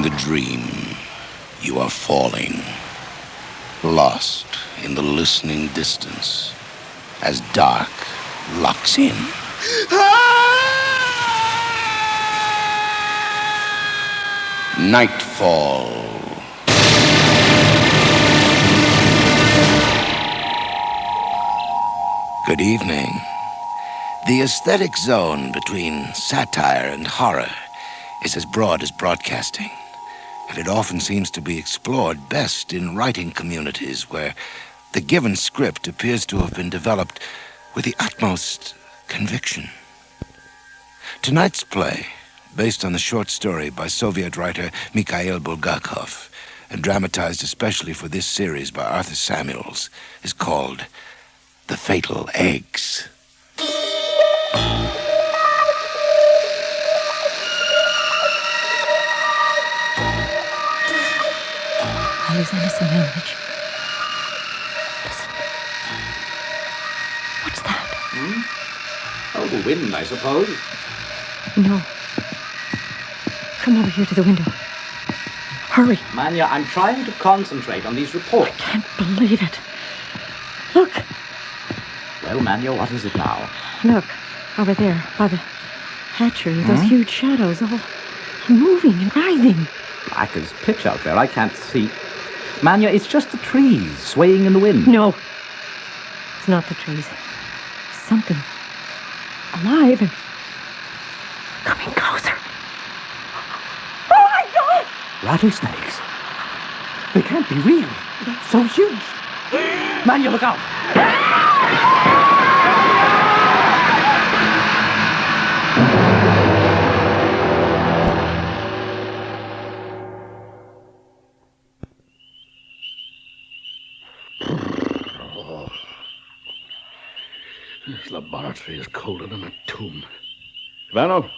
the dream, you are falling, lost in the listening distance as dark locks in. Nightfall. Good evening. The aesthetic zone between satire and horror is as broad as broadcasting, and it often seems to be explored best in writing communities where the given script appears to have been developed with the utmost conviction. Tonight's play, based on the short story by Soviet writer Mikhail Bulgakov and dramatized especially for this series by Arthur Samuels, is called The Fatal Eggs. Alexander Semyonovich. Listen. What's that? Oh, the wind, I suppose. No. Come over here to the window. Hurry. Manya, I'm trying to concentrate on these reports. I can't believe it. Look. Well, Manya, what is it now? Look. Over there, by the hatchery, those huge shadows all moving and writhing. Black as pitch out there. I can't see. Manya, it's just the trees swaying in the wind. No. It's not the trees. Something alive and coming closer. Oh, my God! Rattlesnakes. They can't be real. They're so huge. Manya, look out. This laboratory is colder than a tomb. Ivanov?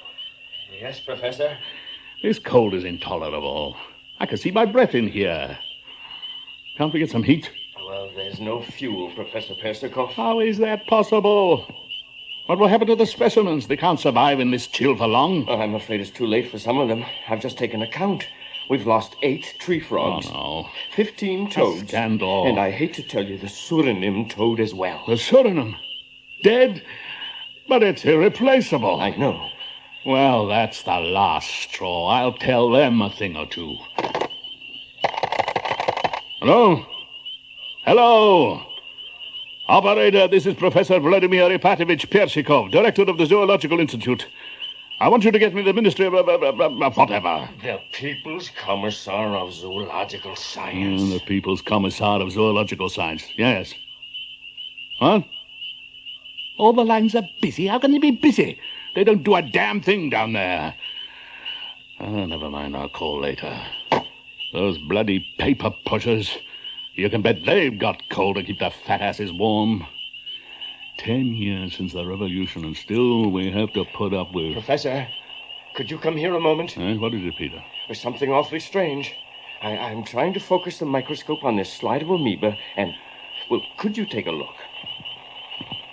Yes, Professor? This cold is intolerable. I can see my breath in here. Can't we get some heat? Well, there's no fuel, Professor Persikov. How is that possible? What will happen to the specimens? They can't survive in this chill for long. Oh, I'm afraid it's too late for some of them. I've just taken a count. We've lost 8 tree frogs. Oh, no. 15 toads. A scandal. And I hate to tell you, the Suriname toad as well. The Suriname? Dead? But it's irreplaceable. I know. Well, that's the last straw. I'll tell them a thing or two. Hello? Hello? Operator, this is Professor Vladimir Ipatovich Persikov, director of the Zoological Institute. I want you to get me the Ministry of whatever. The People's Commissar of Zoological Science. The People's Commissar of Zoological Science, yes. What? All the lines are busy. How can they be busy? They don't do a damn thing down there. Oh, never mind, I'll call later. Those bloody paper pushers. You can bet they've got coal to keep their fat asses warm. 10 years since the revolution, and still we have to put up with... Professor, could you come here a moment? What is it, Peter? There's something awfully strange. I'm trying to focus the microscope on this slide of amoeba, and... Well, could you take a look?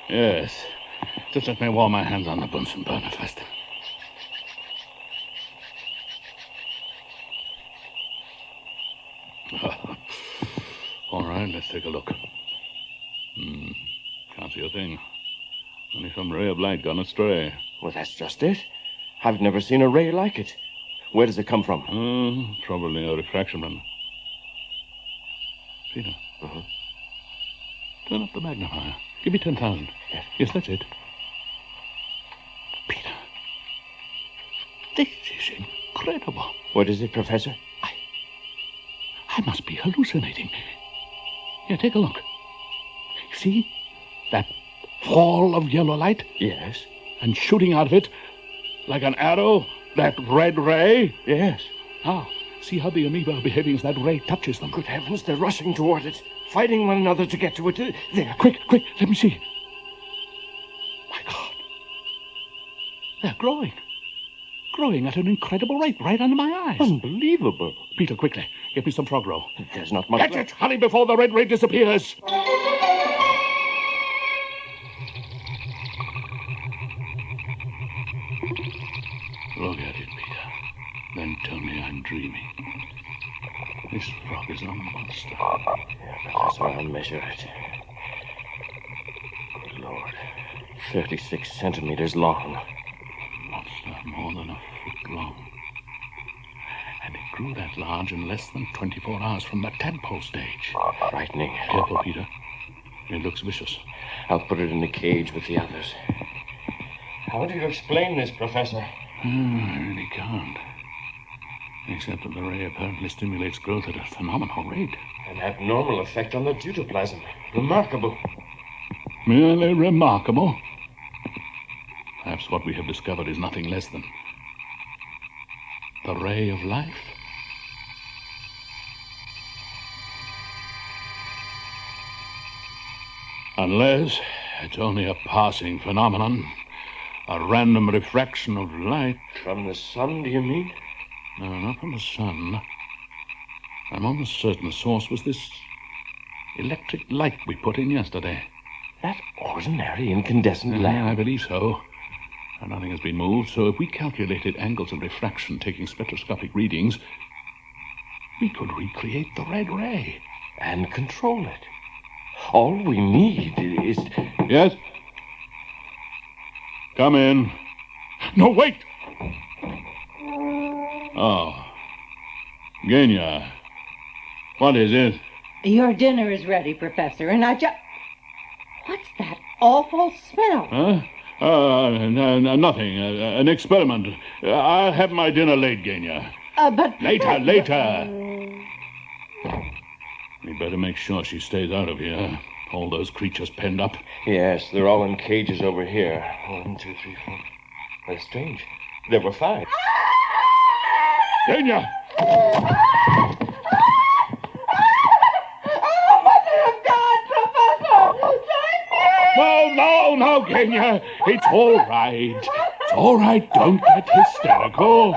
Yes. Just let me warm my hands on the Bunsen burner first. All right, let's take a look. Can't see a thing. Only some ray of light gone astray. Well, that's just it. I've never seen a ray like it. Where does it come from? Probably a refraction from... Peter. Turn up the magnifier. Give me 10,000. Yes, that's it. Peter. This is incredible. What is it, Professor? I must be hallucinating. Here, take a look. See that wall of yellow light? Yes. And shooting out of it, like an arrow, that red ray? Yes. Now, see how the amoeba are behaving as that ray touches them. Good heavens, they're rushing toward it, fighting one another to get to it. There. Quick, let me see. My God. They're growing. Growing at an incredible rate right under my eyes. Unbelievable. Peter, quickly, get me some frog roe. There's not much Get it! Hurry before the red ray disappears. Look at it, Peter. Then tell me I'm dreaming. This frog is a monster. Yeah, Professor, I'll measure it. Good Lord. 36 centimeters long. Monster more than a foot long. And it grew that large in less than 24 hours from the tadpole stage. Frightening. Careful, Peter. It looks vicious. I'll put it in the cage with the others. How do you explain this, Professor? I really can't. Except that the ray apparently stimulates growth at a phenomenal rate. An abnormal effect on the deutoplasm. Remarkable. Merely remarkable. Perhaps what we have discovered is nothing less than the ray of life. Unless it's only a passing phenomenon, a random refraction of light. From the sun, do you mean? No, not from the sun. I'm almost certain the source was this electric light we put in yesterday. That ordinary incandescent lamp? I believe so. And nothing has been moved, so if we calculated angles of refraction taking spectroscopic readings, we could recreate the red ray. And control it. All we need is... Yes? Come in. No, wait! Oh. Genya. What is it? Your dinner is ready, Professor, and I just... What's that awful smell? Huh? Nothing. An experiment. I'll have my dinner late, Genya. But... Later. We'd better make sure she stays out of here. All those creatures penned up. Yes, they're all in cages over here. 1, 2, 3, 4. That's strange. There were 5. Genya! No, Genya. It's all right. It's all right. Don't get hysterical.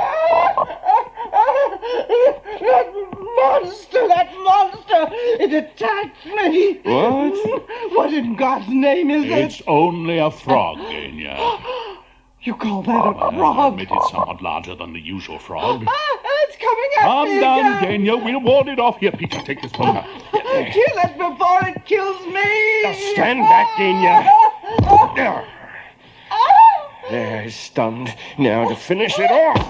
That monster! It attacked me! What? What in God's name is it? It's only a frog, Genya. You call that a I frog? admit it's somewhat larger than the usual frog. It's coming at Calm me down, again. Genya. We'll ward it off. Here, Peter, take this phone. Kill it before it kills me! Now stand back, Genya. There, he's stunned. Now to finish it off.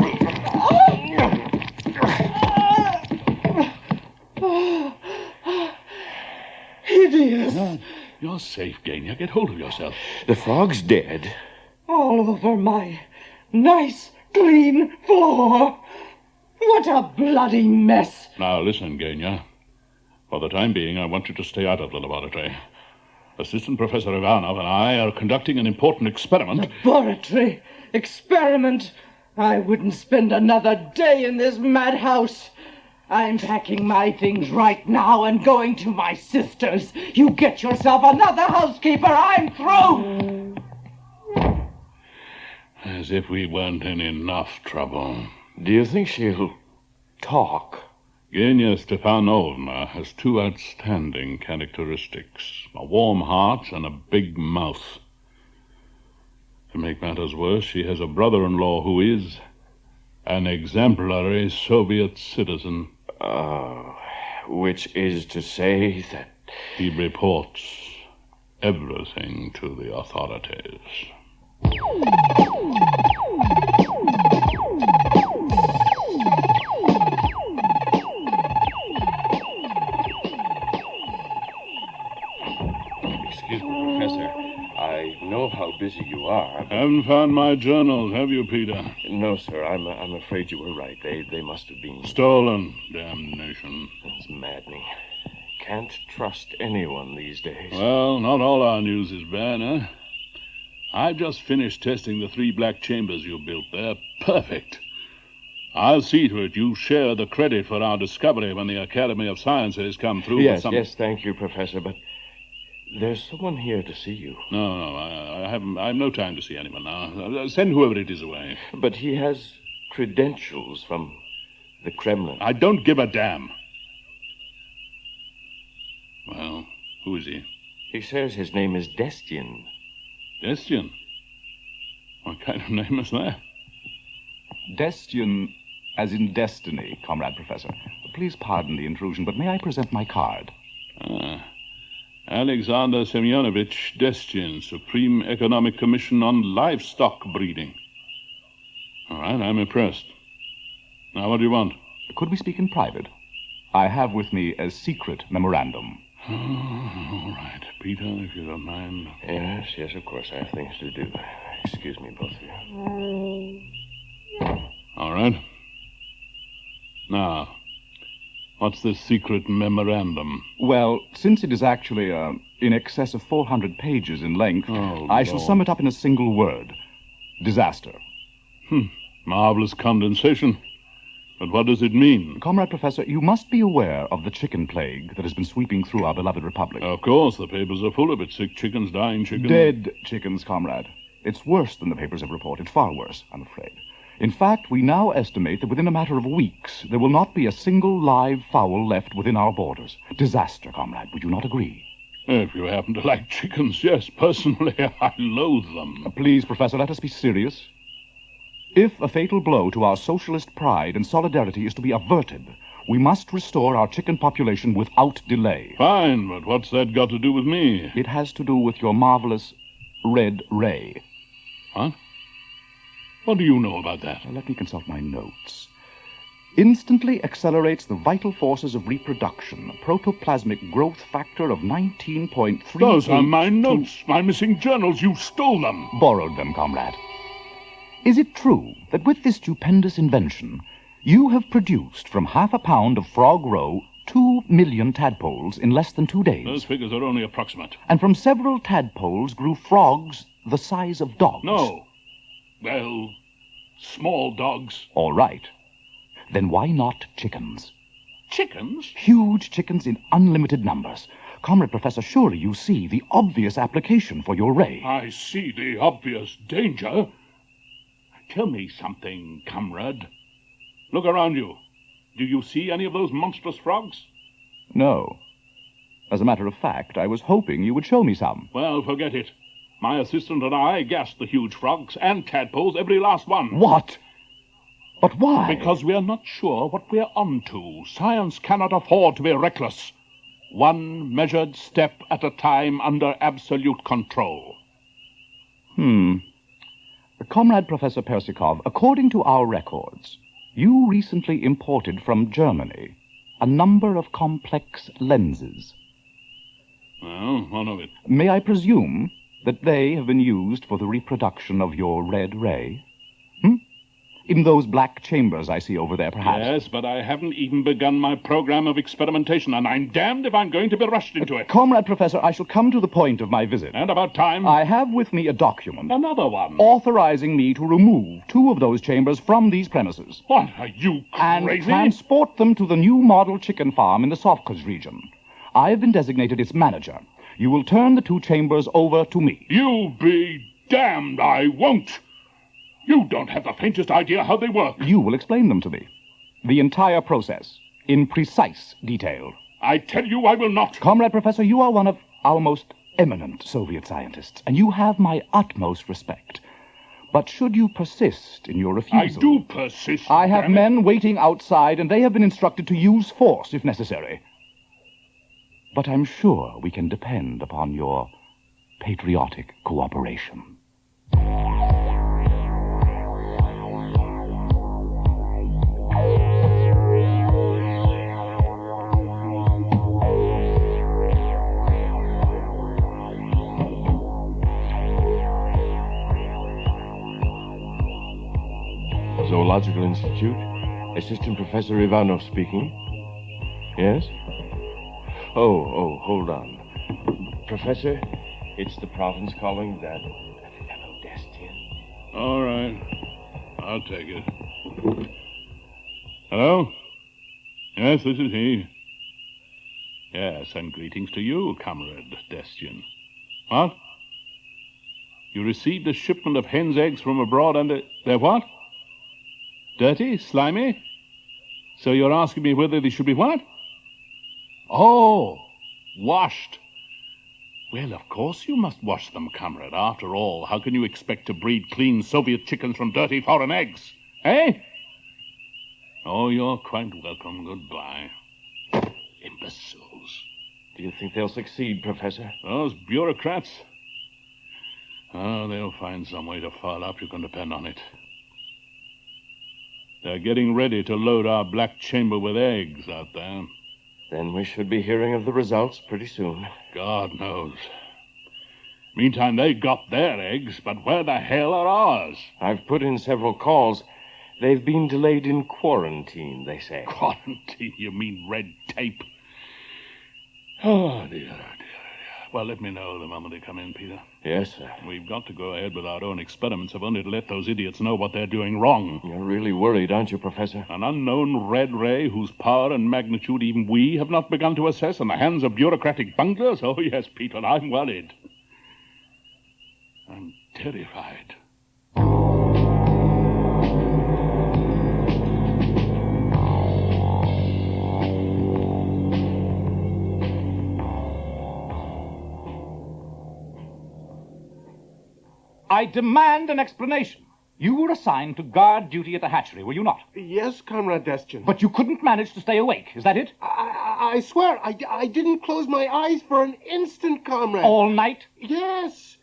Hideous. No, you're safe, Genya. Get hold of yourself. The frog's dead. All over my nice, clean floor. What a bloody mess. Now, listen, Genya. For the time being, I want you to stay out of the laboratory. Assistant Professor Ivanov and I are conducting an important experiment. Laboratory. Experiment. I wouldn't spend another day in this madhouse. I'm packing my things right now and going to my sister's. You get yourself another housekeeper. I'm through. As if we weren't in enough trouble. Do you think she'll talk? Genya Stepanovna has 2 outstanding characteristics. A warm heart and a big mouth. To make matters worse, she has a brother-in-law who is an exemplary Soviet citizen. Which is to say that... He reports everything to the authorities. Excuse me, Professor. I know how busy you are. Haven't found my journals, have you, Peter? No, sir. I'm afraid you were right. They must have been... Stolen. Damnation. It's maddening. Can't trust anyone these days. Well, not all our news is bad, huh? I've just finished testing the 3 black chambers you built there. Perfect. I'll see to it you share the credit for our discovery when the Academy of Sciences come through Yes, with some... yes, thank you, Professor, but there's someone here to see you. No, I have no time to see anyone now. Send whoever it is away. But he has credentials from the Kremlin. I don't give a damn. Well, who is he? He says his name is Destian. Destian? What kind of name is that? Destian, as in destiny, Comrade Professor. Please pardon the intrusion, but may I present my card? Alexander Semyonovich Destyin, Supreme Economic Commission on Livestock Breeding. All right, I'm impressed. Now, what do you want? Could we speak in private? I have with me a secret memorandum. Oh, all right. Peter, if you don't mind. Yes, of course. I have things to do. Excuse me, both of you. All right. Now, what's this secret memorandum? Well, since it is actually in excess of 400 pages in length, I shall sum it up in a single word. Disaster. Marvelous condensation. But what does it mean? Comrade Professor, you must be aware of the chicken plague that has been sweeping through our beloved republic. Of course, the papers are full of it. Sick chickens, dying chickens. Dead chickens, comrade. It's worse than the papers have reported. Far worse, I'm afraid. In fact, we now estimate that within a matter of weeks, there will not be a single live fowl left within our borders. Disaster, comrade. Would you not agree? If you happen to like chickens, yes. Personally, I loathe them. Please, Professor, let us be serious. If a fatal blow to our socialist pride and solidarity is to be averted, we must restore our chicken population without delay. Fine, but what's that got to do with me? It has to do with your marvelous red ray. Huh? What do you know about that? Let me consult my notes. Instantly accelerates the vital forces of reproduction. A protoplasmic growth factor of 19.3. Those are my notes. My missing journals. You stole them. Borrowed them, comrade. Is it true that with this stupendous invention, you have produced from 1/2 pound of frog roe 2 million tadpoles in less than 2 days? Those figures are only approximate. And from several tadpoles grew frogs the size of dogs? No. Well, small dogs. All right. Then why not chickens? Chickens? Huge chickens in unlimited numbers. Comrade Professor, surely you see the obvious application for your ray. I see the obvious danger. Tell me something, comrade. Look around you. Do you see any of those monstrous frogs? No. As a matter of fact, I was hoping you would show me some. Well, forget it. My assistant and I gassed the huge frogs and tadpoles, every last one. What? But why? Because we're not sure what we're onto. Science cannot afford to be reckless. One measured step at a time under absolute control. Comrade Professor Persikov, according to our records, you recently imported from Germany a number of complex lenses. Well, what of it? May I presume that they have been used for the reproduction of your red ray? In those black chambers I see over there, perhaps? Yes, but I haven't even begun my program of experimentation, and I'm damned if I'm going to be rushed into it. Comrade Professor, I shall come to the point of my visit. And about time. I have with me a document. Another one. Authorizing me to remove 2 of those chambers from these premises. What, are you crazy? And transport them to the new model chicken farm in the Sovkhoz region. I have been designated its manager. You will turn the 2 chambers over to me. You be damned, I won't. You don't have the faintest idea how they work. You will explain them to me. The entire process, in precise detail. I tell you I will not. Comrade Professor, you are one of our most eminent Soviet scientists, and you have my utmost respect. But should you persist in your refusal... I do persist. I have men waiting outside, and they have been instructed to use force if necessary. But I'm sure we can depend upon your patriotic cooperation. Zoological Institute. Assistant Professor Ivanov speaking. Yes? Oh, hold on. Professor, it's the province calling that fellow Destyin. All right. I'll take it. Hello? Yes, this is he. Yes, and greetings to you, Comrade Destyin. What? You received a shipment of hen's eggs from abroad and they're what? Dirty? Slimy? So you're asking me whether they should be what? Oh, washed. Well, of course you must wash them, comrade. After all, how can you expect to breed clean Soviet chickens from dirty foreign eggs? Eh? Oh, you're quite welcome. Goodbye. Imbeciles. Do you think they'll succeed, Professor? Those bureaucrats. Oh, they'll find some way to foul up, you can depend on it. They're getting ready to load our black chamber with eggs out there. Then we should be hearing of the results pretty soon. God knows. Meantime, they got their eggs, but where the hell are ours? I've put in several calls. They've been delayed in quarantine, they say. Quarantine? You mean red tape? Oh, dear, oh, dear. Well, let me know the moment they come in, Peter. Yes, sir. We've got to go ahead with our own experiments, if only to let those idiots know what they're doing wrong. You're really worried, aren't you, Professor? An unknown red ray whose power and magnitude even we have not begun to assess in the hands of bureaucratic bunglers? Oh, yes, Peter, I'm worried. I'm terrified. I demand an explanation. You were assigned to guard duty at the hatchery, were you not? Yes, Comrade Destian. But you couldn't manage to stay awake, is that it? I swear, I didn't close my eyes for an instant, Comrade. All night? Yes.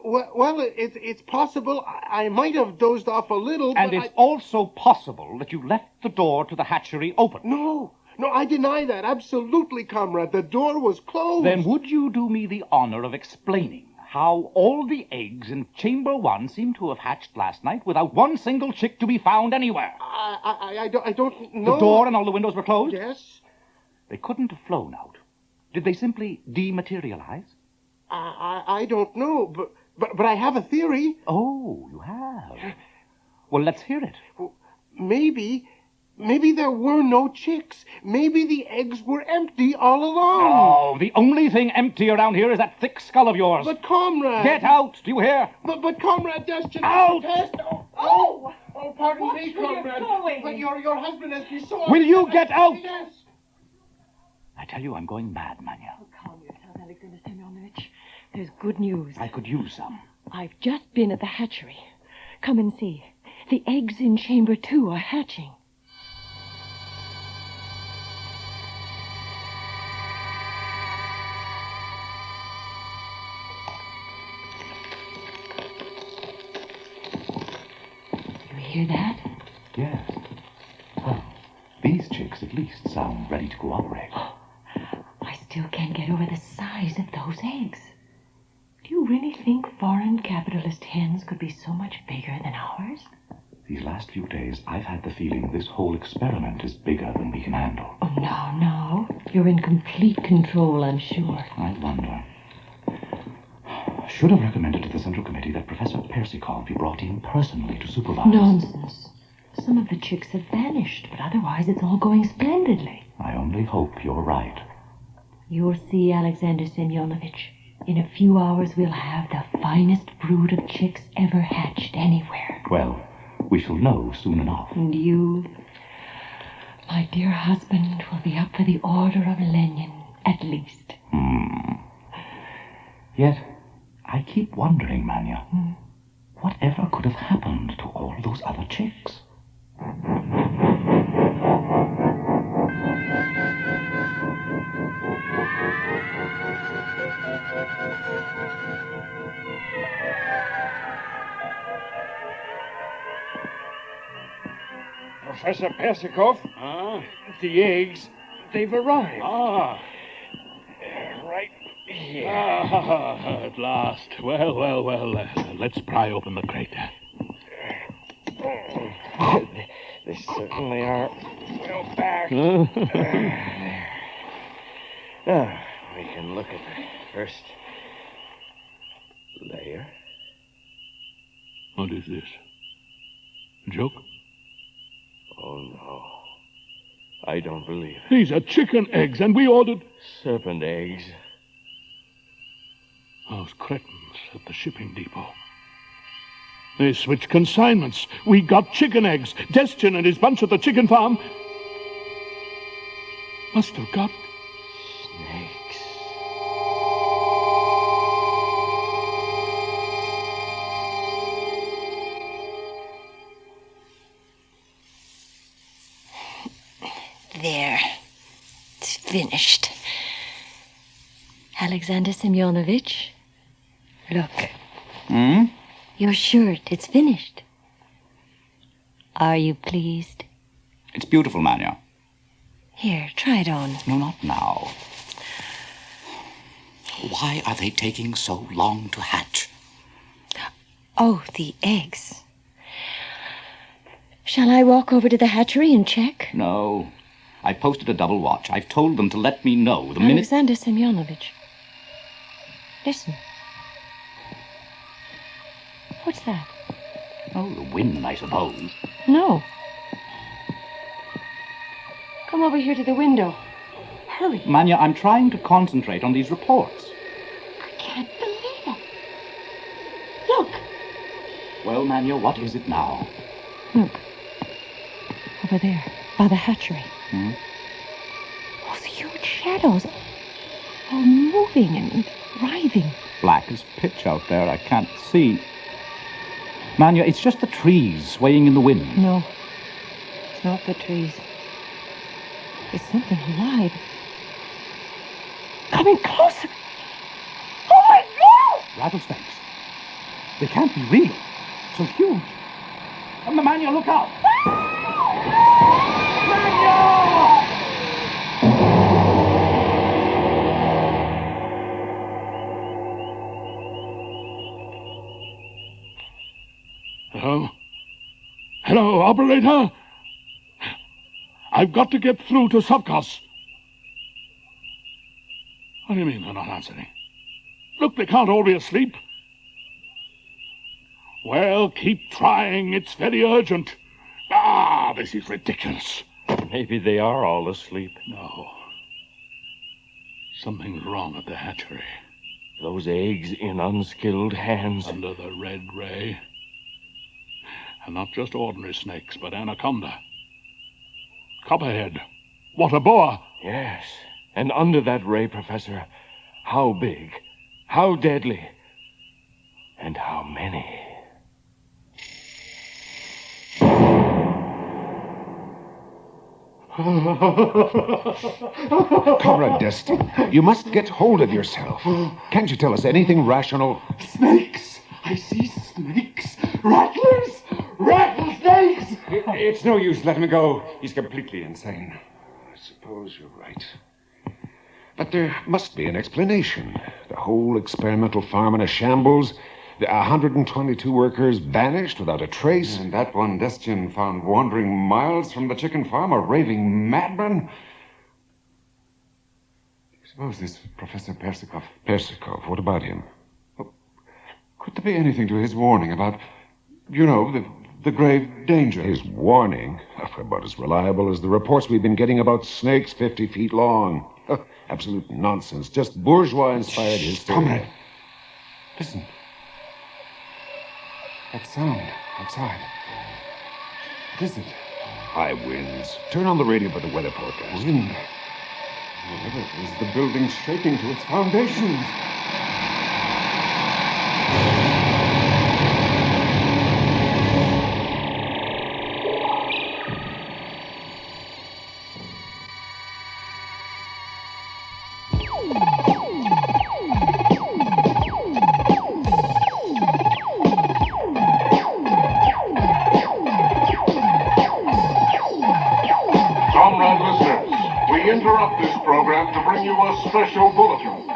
Well, it's possible I might have dozed off a little, And but it's also possible that you left the door to the hatchery open. No, I deny that. Absolutely, Comrade. The door was closed. Then would you do me the honor of explaining how all the eggs in Chamber 1 seem to have hatched last night without one single chick to be found anywhere? I don't know. The door and all the windows were closed? Yes. They couldn't have flown out. Did they simply dematerialize? I don't know, but I have a theory. Oh, you have. Well, let's hear it. Maybe there were no chicks. Maybe the eggs were empty all along. Oh, the only thing empty around here is that thick skull of yours. But, Comrade... Get out, do you hear? But Comrade Destian... Out! Oh, pardon me, Watch where you're Comrade. going. But your husband has been so... Will you get out? Yes. I tell you, I'm going mad, Manya. Oh, calm yourself, Alexander Semyonovich. There's good news. I could use some. I've just been at the hatchery. Come and see. The eggs in Chamber 2 are hatching. You hear that? Yes. Well, these chicks at least sound ready to cooperate. I still can't get over the size of those eggs. Do you really think foreign capitalist hens could be so much bigger than ours? These last few days, I've had the feeling this whole experiment is bigger than we can handle. Oh, no. You're in complete control, I'm sure. I wonder. I should have recommended to the Central Committee that Professor Persikov be brought in personally to supervise. Nonsense. Some of the chicks have vanished, but otherwise it's all going splendidly. I only hope you're right. You'll see, Alexander Semyonovich. In a few hours we'll have the finest brood of chicks ever hatched anywhere. Well, we shall know soon enough. And you, my dear husband, will be up for the Order of Lenin, at least. Yet, I keep wondering, Manya, whatever could have happened to all those other chicks? Professor Persikov, the eggs, they've arrived. Right here. At last. Well. Let's pry open the crate. They certainly are well back. There. Now, we can look at the first layer. What is this? A joke? Oh, no. I don't believe it. These are chicken eggs, and we ordered... Serpent eggs. Those cretins at the shipping depot. They switched consignments. We got chicken eggs. Destian and his bunch at the chicken farm must have got... Snakes. There. It's finished. Alexander Semyonovich, look. Your shirt, it's finished. Are you pleased? It's beautiful, Manya. Here, try it on. No, not now. Why are they taking so long to hatch? Oh, the eggs. Shall I walk over to the hatchery and check? No. I posted a double watch. I've told them to let me know the minute... Alexander Semyonovich. Listen. What's that? Oh, the wind, I suppose. No. Come over here to the window. Hurry. Manya, I'm trying to concentrate on these reports. I can't believe it. Look. Well, Manya, what is it now? Look. Over there, by the hatchery. Those huge shadows. All moving and writhing. Black as pitch out there. I can't see. Manya, it's just the trees swaying in the wind. No. It's not the trees. It's something alive. Coming closer. Oh, my God! Rattlesnakes. They can't be real. So huge. Manya, look out! Hello? Hello, operator? I've got to get through to Sovkos. What do you mean they're not answering? Look, they can't all be asleep. Well, keep trying. It's very urgent. Ah, this is ridiculous. Maybe they are all asleep. No. Something's wrong at the hatchery. Those eggs in unskilled hands. Under the red ray. And not just ordinary snakes, but anaconda. Copperhead. Water boa. Yes. And under that ray, Professor, how big, how deadly, and how many? Comrade Destin, you must get hold of yourself. Can't you tell us anything rational? Snakes! I see snakes! Rattlers! Rattlesnakes! It's no use letting him go. He's completely insane. I suppose you're right. But there must be an explanation. The whole experimental farm in a shambles. The 122 workers vanished without a trace. And that one Destian found wandering miles from the chicken farm, a raving madman. Suppose this Professor Persikov. Persikov, what about him? Could there be anything to his warning about, the grave danger? His warning? About as reliable as the reports we've been getting about snakes 50 feet long. Absolute nonsense. Just bourgeois-inspired hysteria. Comrade, listen. That sound outside. What is it? High winds. Turn on the radio for the weather forecast. Wind. Whatever it is, the building's shaking to its foundations. Special bulletin.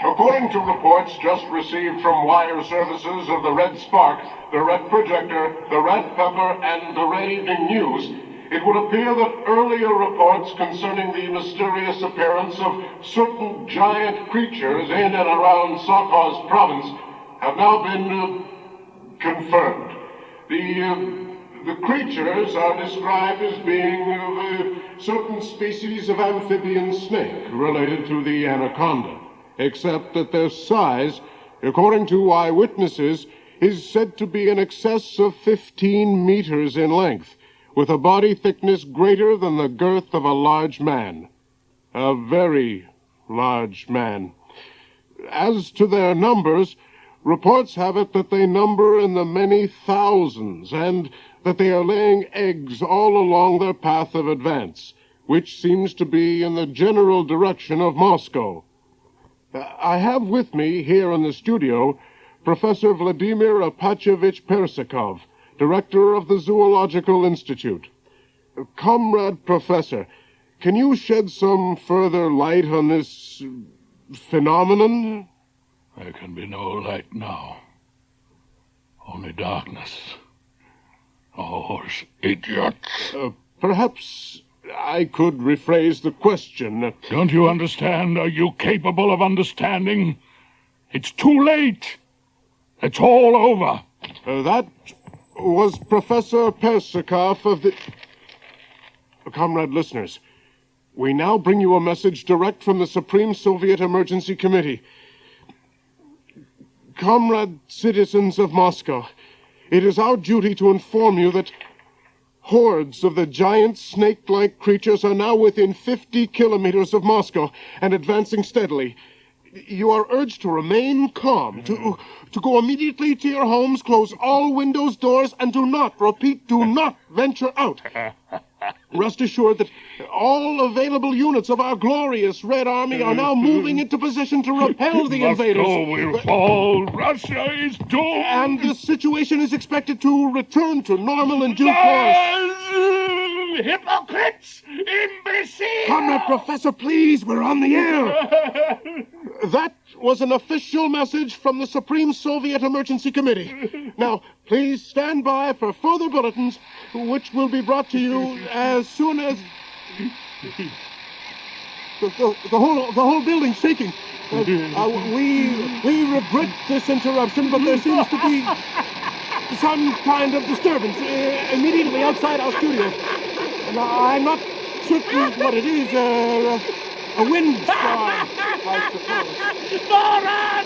According to reports just received from wire services of the Red Spark, the Red Projector, the Red Pepper, and the Raving News, it would appear that earlier reports concerning the mysterious appearance of certain giant creatures in and around Sovkos province have now been confirmed. The creatures are described as being of certain species of amphibian snake related to the anaconda, except that their size, according to eyewitnesses, is said to be in excess of 15 meters in length, with a body thickness greater than the girth of a large man. A very large man. As to their numbers, reports have it that they number in the many thousands, and that they are laying eggs all along their path of advance, which seems to be in the general direction of Moscow. I have with me here in the studio Professor Vladimir Apachevich Persikov, director of the Zoological Institute. Comrade Professor, can you shed some further light on this phenomenon? There can be no light now. Only darkness. Oh, those idiots. Perhaps I could rephrase the question. Don't you understand? Are you capable of understanding? It's too late. It's all over. That was Professor Persikov of the... Comrade listeners, we now bring you a message direct from the Supreme Soviet Emergency Committee. Comrade citizens of Moscow, it is our duty to inform you that hordes of the giant snake-like creatures are now within 50 kilometers of Moscow and advancing steadily. You are urged to remain calm, to go immediately to your homes, close all windows, doors, and do not venture out. Rest assured that all available units of our glorious Red Army are now moving into position to repel the invaders. Moscow will fall. Russia is doomed. And the situation is expected to return to normal in due course. Hypocrites! Imbeciles! Comrade Professor, please, we're on the air. That was an official message from the Supreme Soviet Emergency Committee. Now, please stand by for further bulletins, which will be brought to you as soon as... The whole building's shaking. We regret this interruption, but there seems to be some kind of disturbance immediately outside our studio. I'm not certain what it is. A windstorm, I suppose. Moron!